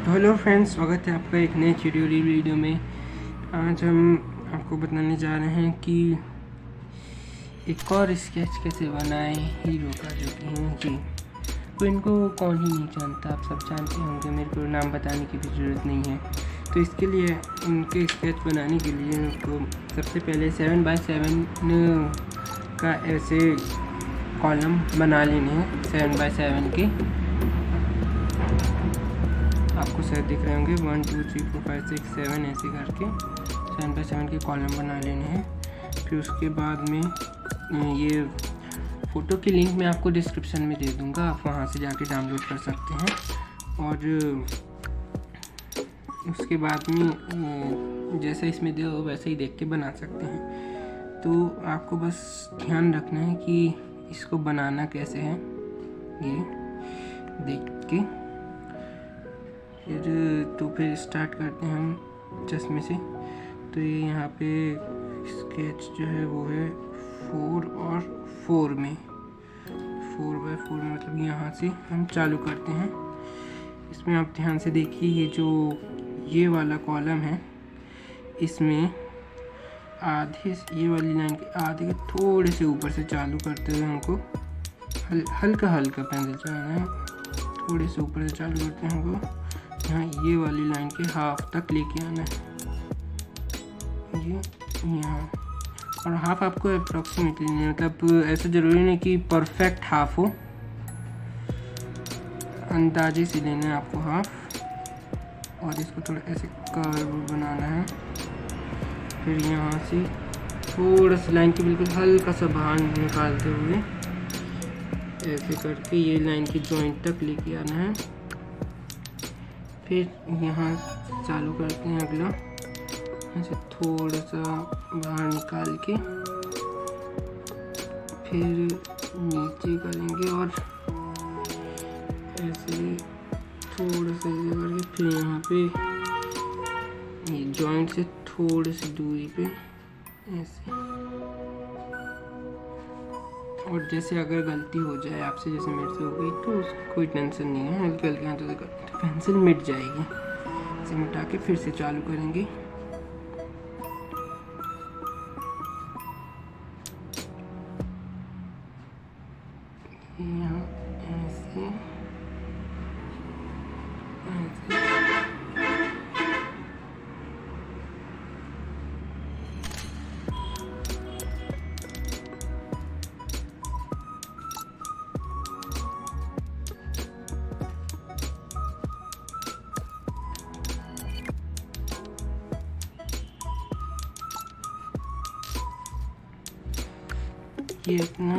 तो hello friends, स्वागत है आपका एक नए ट्यूटोरियल वीडियो में। आज हम आपको बताने जा रहे हैं कि एक और स्केच कैसे बनाएं हीरो का, जो कि हैं जी। तो इनको कौन ही नहीं जानता, आप सब जानते होंगे, मेरे को नाम बताने की भी ज़रूरत नहीं है। तो इसके लिए उनके स्केच बनाने के लिए आपको सबसे पहले 7x7 का ऐसे कॉलम बना लेने हैं। 7x7 के आपको शायद दिख रहे होंगे, 1 2 3 4 5 6 7 ऐसे करके 7x7 के कॉलम बना लेने हैं। फिर उसके बाद में ये फ़ोटो की लिंक मैं आपको डिस्क्रिप्शन में दे दूँगा, आप वहाँ से जाके डाउनलोड कर सकते हैं। और उसके बाद में जैसा इसमें दे वैसे ही देख के बना सकते हैं। तो आपको बस ध्यान रखना है कि इसको बनाना कैसे है, ये देख के फिर स्टार्ट करते हैं हम चश्मे से। तो ये यहाँ पे स्केच जो है वो है 4 और 4 में, 4x4 में, मतलब यहाँ से हम चालू करते हैं। इसमें आप ध्यान से देखिए, ये जो ये वाला कॉलम है, इसमें आधे ये वाली लाइन के आधे के थोड़े से ऊपर से चालू करते हुए हमको हल्का हल्का पेंसिल चलाना है। थोड़े से ऊपर से चालू करते हैं हमको यहाँ ये वाली लाइन के हाफ तक लेके आना है, ये यहाँ। और हाफ आपको अप्रॉक्सीमेटली नहीं, मतलब ऐसा ज़रूरी नहीं कि परफेक्ट हाफ हो, अंदाजे से लेना है आपको हाफ। और इसको थोड़ा ऐसे कर्व बनाना है। फिर यहाँ से थोड़ा सा लाइन के बिल्कुल हल्का सा बाहर निकालते हुए ऐसे करके ये लाइन की जॉइंट तक लेके आना है। फिर यहाँ चालू करते हैं अगला, ऐसे थोड़ा सा बाहर निकाल के फिर नीचे करेंगे और ऐसे थोड़ा सा करके फिर यहाँ पे ये जॉइंट से थोड़ी सी दूरी पे ऐसे। और जैसे अगर गलती हो जाए आपसे, जैसे मेरे से हो गई, तो उसको कोई टेंशन नहीं है, हल्के हल्के हाथों से करते तो पेंसिल मिट जाएगी। इसे मिटा के फिर से चालू करेंगे। यहाँ ऐसे ऐसे ये अपना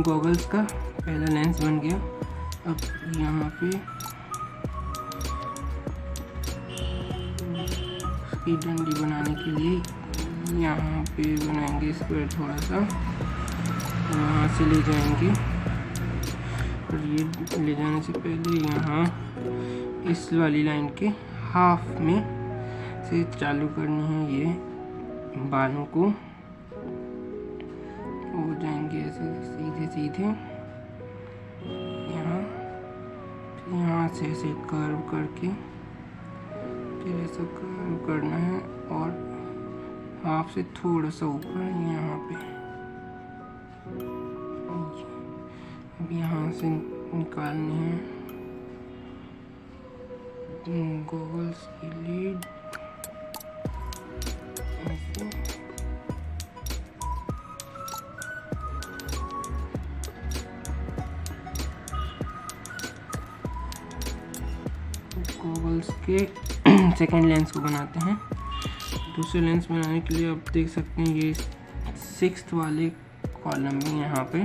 गॉगल्स का पहला लेंस बन गया। अब यहाँ पे उसकी डंडी बनाने के लिए यहाँ पे बनाएंगे स्क्वायर थोड़ा सा, यहाँ से ले जाएंगे। और ये ले जाने से पहले यहाँ इस वाली लाइन के हाफ में से चालू करनी है, ये बालों को हो जाएंगे ऐसे सीधे सीधे यहाँ से ऐसे कर्व करके फिर ऐसा कर्व करना है। और हाफ से थोड़ा सा ऊपर यहाँ पे, अब यहाँ से निकालने हैं गॉगल्स की लीड ऐसे। गॉगल्स के सेकेंड लेंस को बनाते हैं। दूसरे लेंस बनाने के लिए आप देख सकते हैं, ये 6th वाले कॉलम में यहाँ पे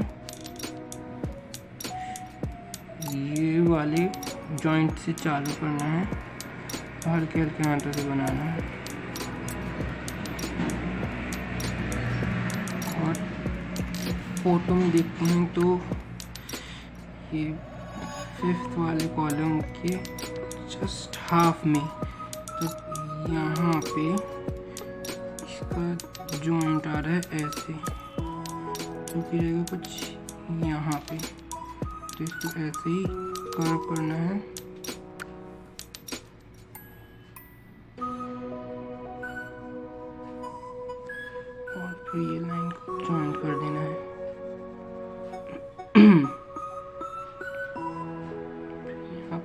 ये वाले जॉइंट से चालू करना है, हल्के हल्के हाथों से बनाना है। और फोटो में देखते हैं तो ये 5th वाले कॉलम के जस्ट हाफ में, तो यहाँ पे इसका जॉइंट आ रहा है ऐसे, जो कि रहेगा कुछ यहाँ पे। तो इसको ऐसे ही कर्व करना है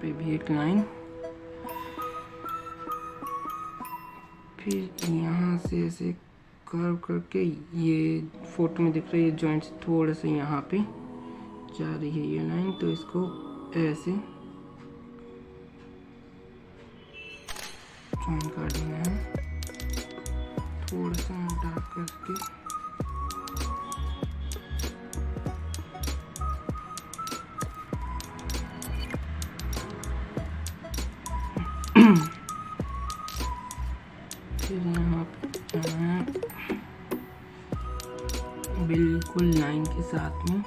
पे भी एक लाइन, फिर यहाँ से ऐसे कर्व करके ये फोटो में दिख रहा है ये जॉइंट थोड़ा सा यहाँ पे जा रही है ये लाइन, तो इसको ऐसे ज्वाइन कर देना है, थोड़ा सा डार्क करके। फिर यहाँ पे जाना है बिल्कुल लाइन के साथ में,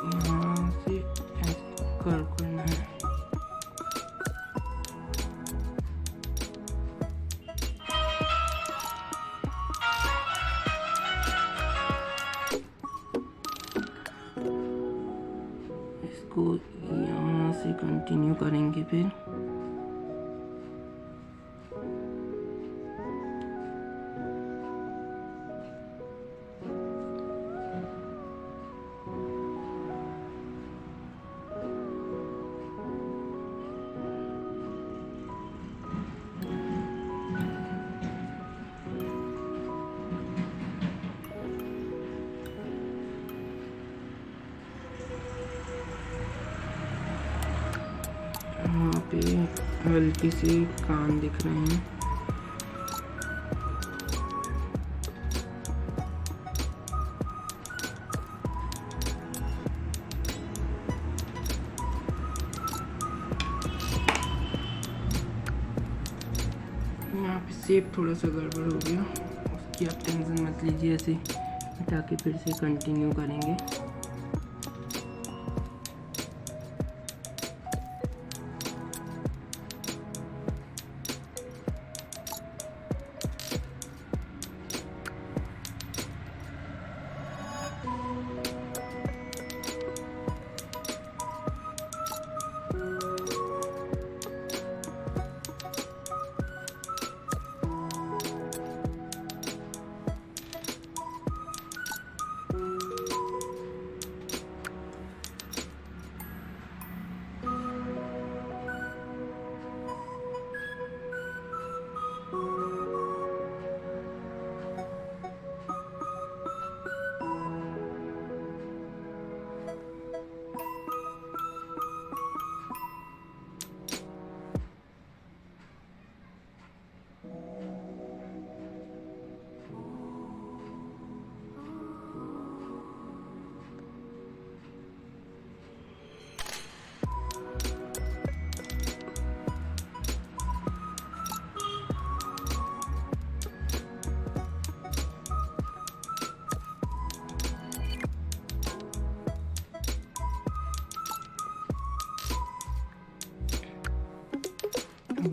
यहाँ से कर्व करना है। इसको यहाँ से कंटिन्यू करेंगे फिर यहाँ पे हल्के से कान दिख रहे हैं। यहाँ पे शेप थोड़ा सा गड़बड़ हो गया, उसकी आप टेंशन मत लीजिए, ऐसे हटा के फिर से कंटिन्यू करेंगे।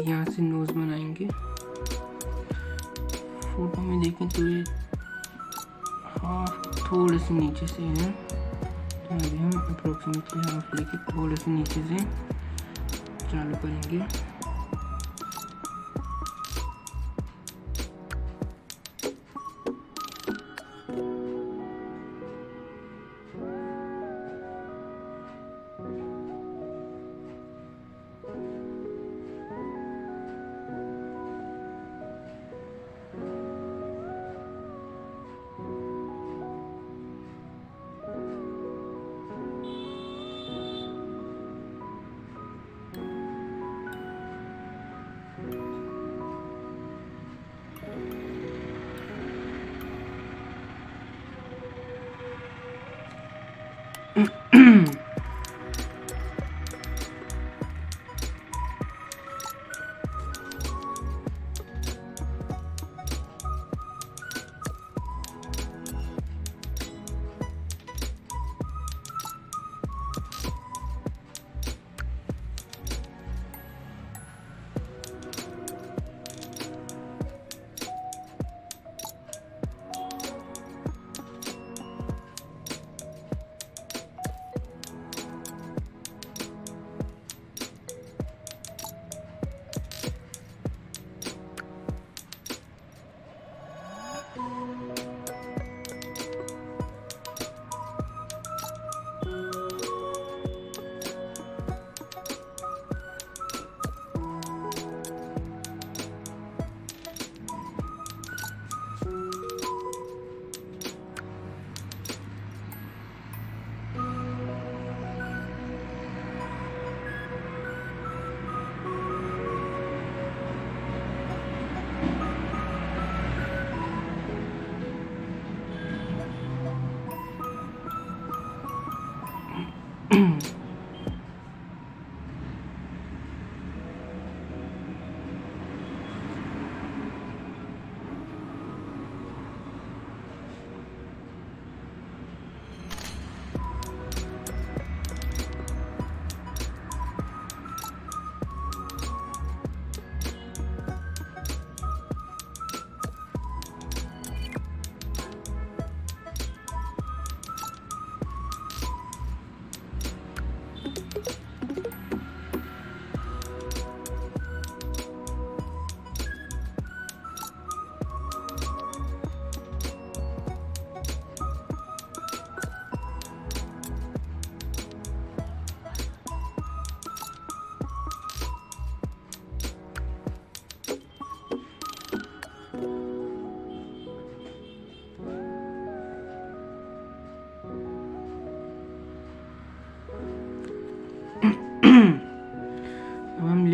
यहाँ से नोज बनाएंगे। फोटो में देखें तो ये हाफ थोड़े से नीचे से है, तो अभी हम अप्रोक्सीमेटली हाफ लेके थोड़े से नीचे से चालू करेंगे।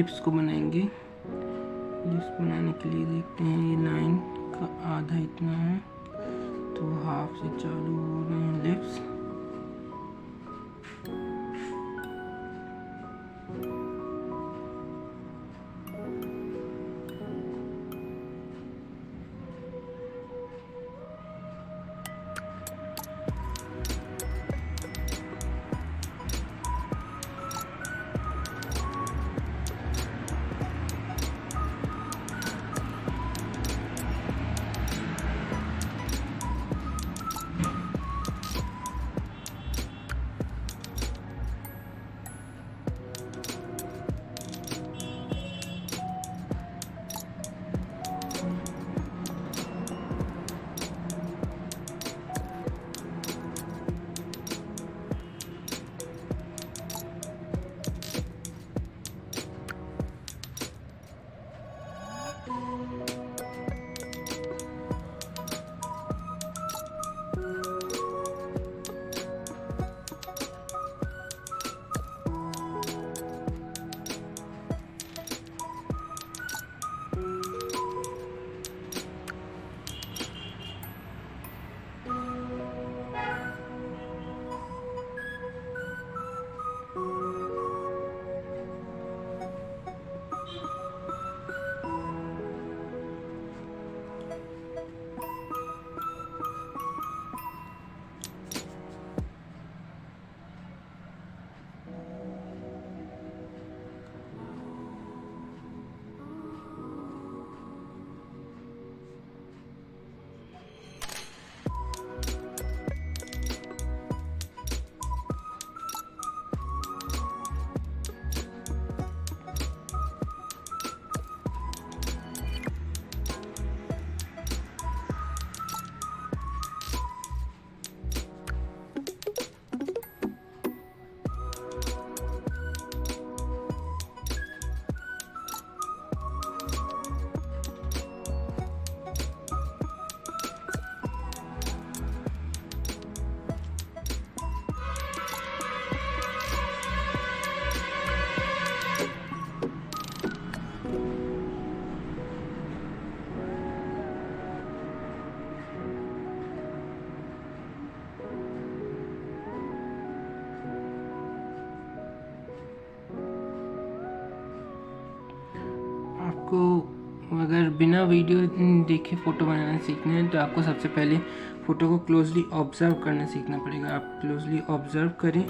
लिप्स को बनाएंगे। लिप्स बनाने के लिए देखते हैं ये 9 का आधा इतना है, तो हाफ से चालू हो रहे हैं लिप्स। आपको अगर बिना वीडियो देखे फ़ोटो बनाना सीखना है तो आपको सबसे पहले फ़ोटो को क्लोजली ऑब्ज़र्व करना सीखना पड़ेगा। आप क्लोजली ऑब्ज़र्व करें,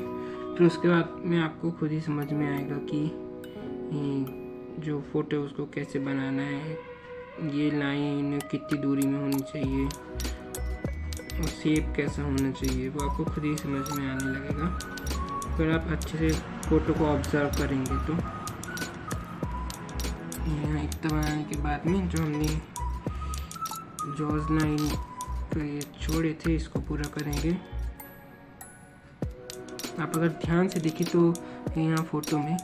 फिर उसके बाद में आपको खुद ही समझ में आएगा कि जो फ़ोटो है उसको कैसे बनाना है, ये लाइन कितनी दूरी में होनी चाहिए और शेप कैसा होना चाहिए, वो आपको खुद ही समझ में आने लगेगा। अगर आप अच्छे से फ़ोटो को ऑब्ज़र्व करेंगे तो यहाँ इतना बनाने के बाद में जो हमने जॉज लाइन तो ये छोड़े थे इसको पूरा करेंगे। आप अगर ध्यान से देखें तो यहाँ फ़ोटो में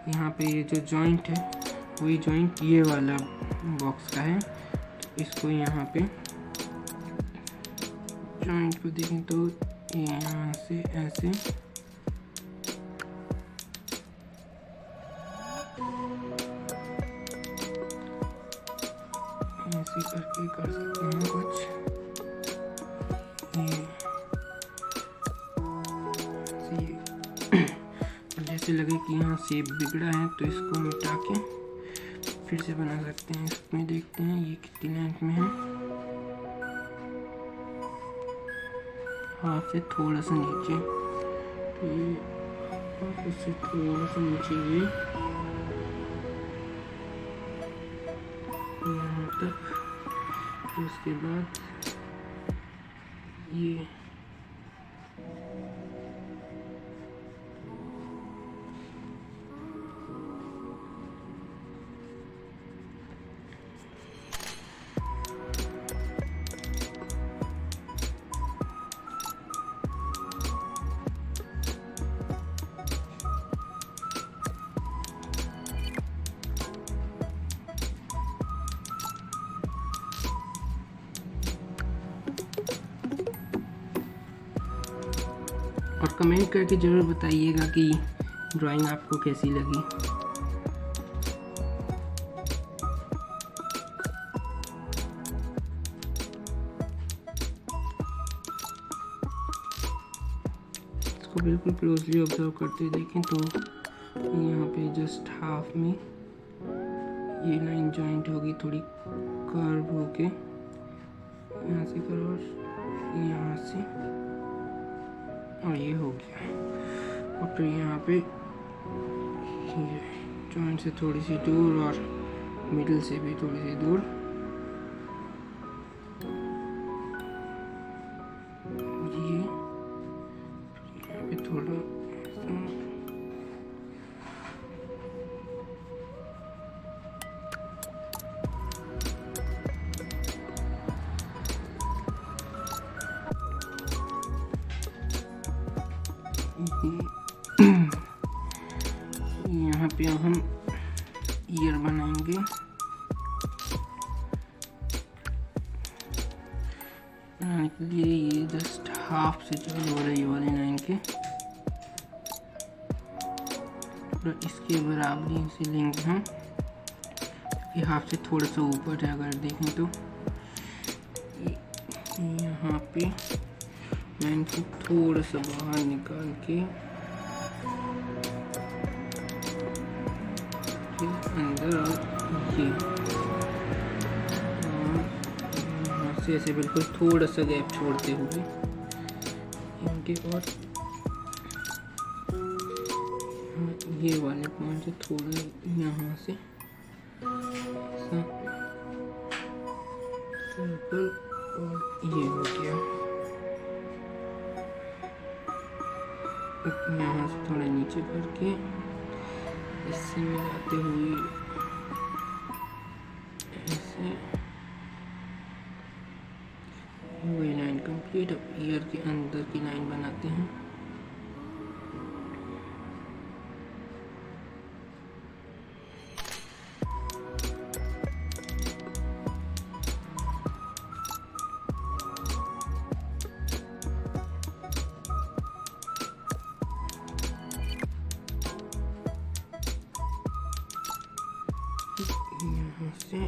यहाँ पे ये जो जॉइंट है वही जॉइंट ये वाला बॉक्स का है, तो इसको यहाँ पे जॉइंट को देखें तो ये यहाँ से ऐसे ऐसे करके कर सकते हैं कुछ ये और जैसे लगे कि यहाँ शेप बिगड़ा है तो इसको मिटा के फिर से बना सकते हैं। इसमें देखते हैं ये कितनी लेंथ में है, हाथ से थोड़ा सा नीचे, तो ये हाथ से थोड़ा सा नीचे ये यहाँ तक, फिर उसके बाद ये और कमेंट करके ज़रूर बताइएगा कि ड्राइंग आपको कैसी लगी। बिल्कुल क्लोजली ऑब्जर्व करते देखें तो यहाँ पे जस्ट हाफ में ये लाइन जॉइंट होगी, थोड़ी कर्व होके यहाँ से करो और यहाँ से, और ये हो गया। और फिर यहाँ पे ये जॉइंट से थोड़ी सी दूर और मिडिल से भी थोड़ी सी दूर ये यहाँ पे थोड़ा यहाँ पे हम ईयर बनाएंगे। बनाने के लिए ये जस्ट हाफ से चालू हो रही है वाली लाइन के, और इसके बराबरी से लेंगे हम, ये हाफ से थोड़ा सा ऊपर है अगर देखें तो। यहाँ पे लाइन को थोड़ा सा बाहर निकाल के अंदर, और ये यहाँ से ऐसे बिल्कुल थोड़ा सा गैप छोड़ते हुए इनके, और ये वाले पॉइंट से थोड़ा यहाँ से सर्कल, और ये हो गया। यहाँ से थोड़ा नीचे करके इससे मिलाते हुए ऐसे वही लाइन कंप्लीट। अब ईयर के अंदर की लाइन बनाते हैं। यहाँ से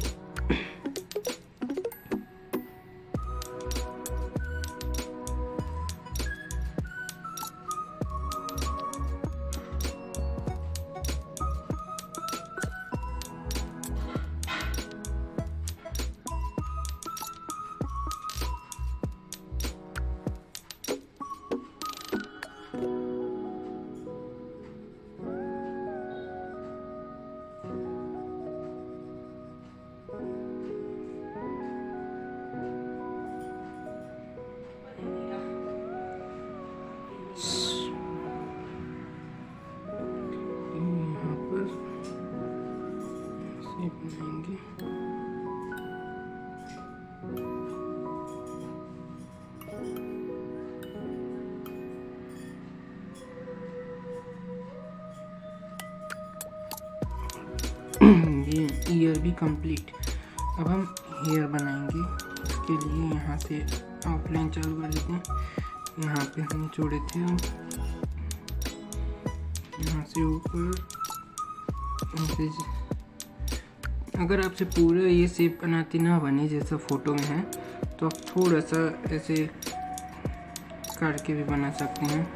बनाएंगे। ये ईयर भी कंप्लीट। अब हम हेयर बनाएंगे। इसके लिए यहाँ से आउटलाइन चालू कर देते हैं। यहाँ पे हमने जोड़े थे हम, यहाँ से ऊपर अगर आपसे पूरा ये शेप बनाती ना बने जैसा फोटो में है तो आप थोड़ा सा ऐसे करके भी बना सकते हैं।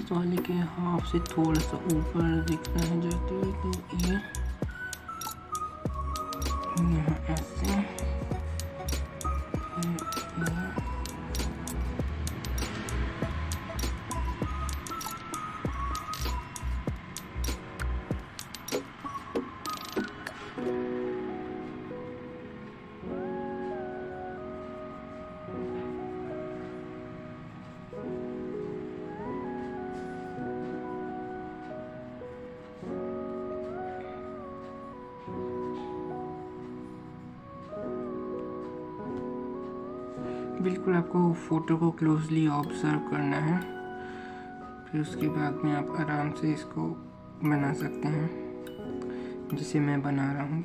फर्स्ट वाले के हाफ से थोड़ा सा ऊपर दिख रहा है जाते हुए, तो ये यहाँ ऐसे ये। बिल्कुल आपको फ़ोटो को क्लोजली ऑब्जर्व करना है, फिर उसके बाद में आप आराम से इसको बना सकते हैं जिसे मैं बना रहा हूँ।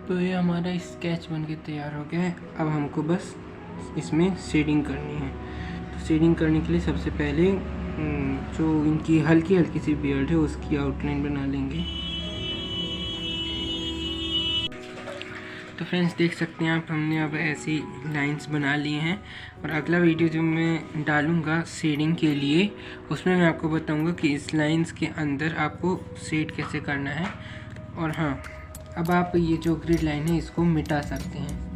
तो ये हमारा स्केच बन के तैयार हो गया है। अब हमको बस इसमें शेडिंग करनी है। तो शेडिंग करने के लिए सबसे पहले जो इनकी हल्की हल्की सी बियर्ड है उसकी आउटलाइन बना लेंगे। तो फ्रेंड्स देख सकते हैं आप, हमने अब ऐसी लाइंस बना ली हैं। और अगला वीडियो जो मैं डालूँगा शेडिंग के लिए, उसमें मैं आपको बताऊँगा कि इस लाइंस के अंदर आपको शेड कैसे करना है। और हाँ, अब आप ये जो ग्रिड लाइन है इसको मिटा सकते हैं।